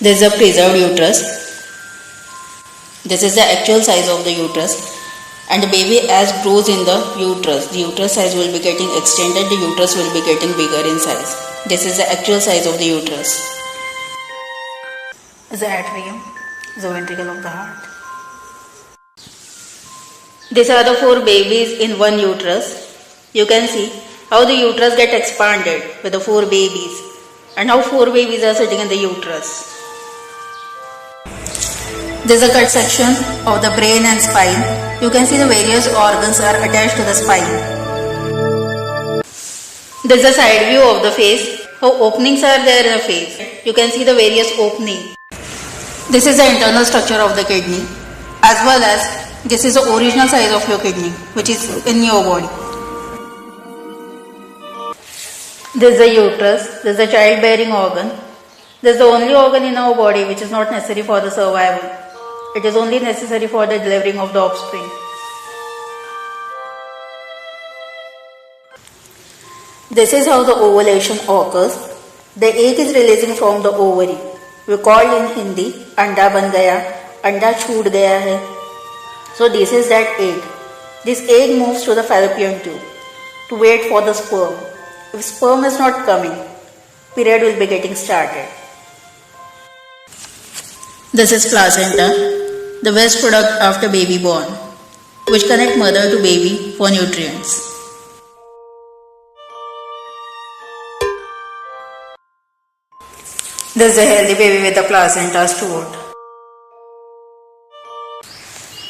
This is a preserved uterus. This is the actual size of the uterus, and the baby as grows in the uterus size will be getting extended, the uterus will be getting bigger in size. This is the actual size of the uterus. The atrium, the ventricle of the heart. These are the 4 babies in one uterus. You can see how the uterus get expanded with the 4 babies and how 4 babies are sitting in the uterus. This is a cut section of the brain and spine. You can see the various organs are attached to the spine. This is a side view of the face, how openings are there in the face. You can see the various openings. This is the internal structure of the kidney, as well as this is the original size of your kidney, which is in your body. This is the uterus. This is the childbearing organ. This is the only organ in our body which is not necessary for the survival. It is only necessary for the delivering of the offspring. This is how the ovulation occurs. The egg is releasing from the ovary. We call in Hindi, anda ban gaya, anda choot gaya hai. So this is that egg. This egg moves to the fallopian tube to wait for the sperm. If sperm is not coming, period will be getting started. This is placenta, the waste product after baby born, which connect mother to baby for nutrients. This is a healthy baby with the placenta stored.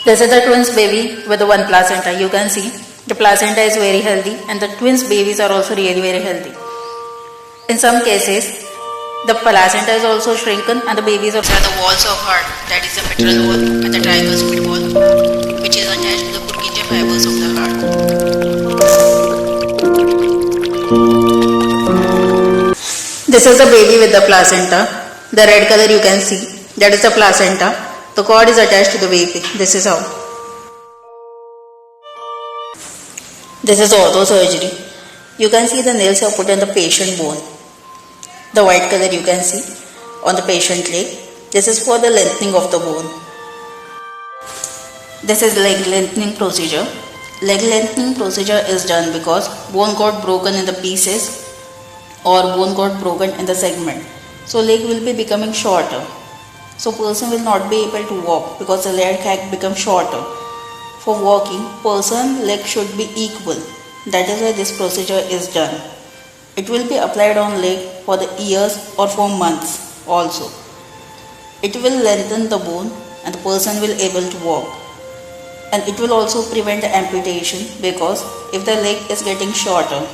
This is the twins baby with the one placenta. You can see the placenta is very healthy and the twins babies are also really very healthy. In some cases, the placenta is also shrunken and the babies are the walls of heart, that is the mitral wall and the tricuspid wall, which is attached to the Purkinje fibers of the heart. This is the baby with the placenta. The red color you can see, that is the placenta. The cord is attached to the baby. This is how. This is orthosurgery. You can see the nails are put on the patient bone. The white color you can see on the patient leg. This is for the lengthening of the bone. This is leg lengthening procedure. Leg lengthening procedure is done because bone got broken in the pieces or bone got broken in the segment. So leg will be becoming shorter. So person will not be able to walk because the leg has become shorter. For walking, person leg should be equal. That is why this procedure is done. It will be applied on leg for the years or for months also. It will lengthen the bone and the person will able to walk. And it will also prevent the amputation because if the leg is getting shorter,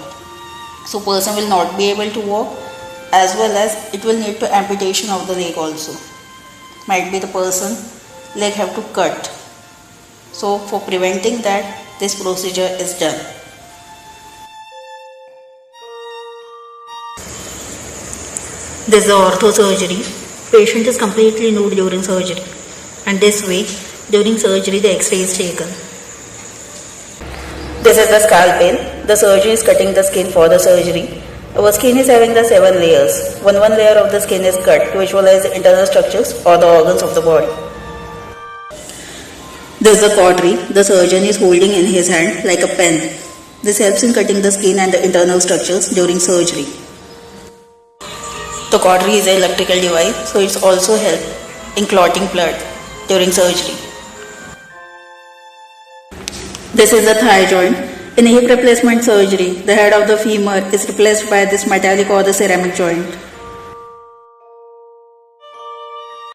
so person will not be able to walk, as well as it will need to amputation of the leg also. Might be the person leg have to cut. So for preventing that, this procedure is done. This is the orthosurgery. Patient is completely nude during surgery, and this way during surgery the X-ray is taken. This is the scalpel. The surgeon is cutting the skin for the surgery. Our skin is having the 7 layers. One layer of the skin is cut to visualize the internal structures or the organs of the body. This is the cautery. The surgeon is holding in his hand like a pen. This helps in cutting the skin and the internal structures during surgery. The cautery is an electrical device, so it's also help in clotting blood during surgery. This is the thigh joint. In hip replacement surgery, the head of the femur is replaced by this metallic or the ceramic joint.